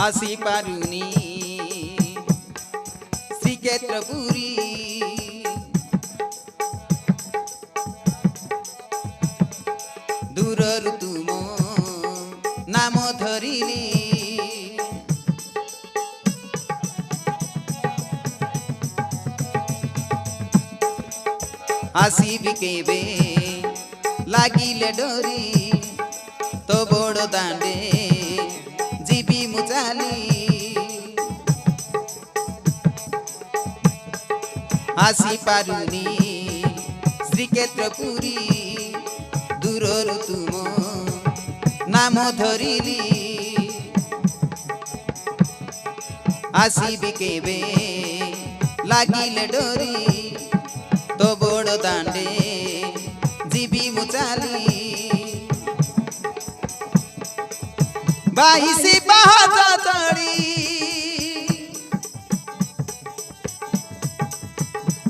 आसी पारुनी श्रीक्षेत्रपुरी दूररु तुम नाम धरिली आसीबी केबे लागिले डोरी तो बड़ दांडे जीबी मुचाली आसी पारुनी श्रीक्षेत्रपुरी दूररु तुम नाम धरिली आसीबी केबे लागिले डोरी तो बड़ दांडे जीबी मुचाली बाईसी बाजा चढ़ी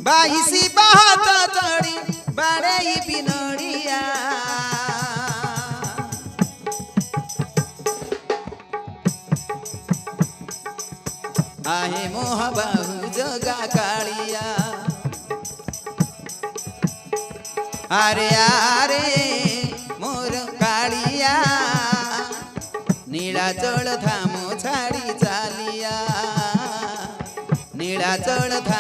बाईसी बाजा चढ़ी बाड़े बिनड़िया आहे मोह बाहु जगा कालिया आरे आरे मोर कालिया नीलाचल धाम छाड़ी चालिया नीलाचल धाम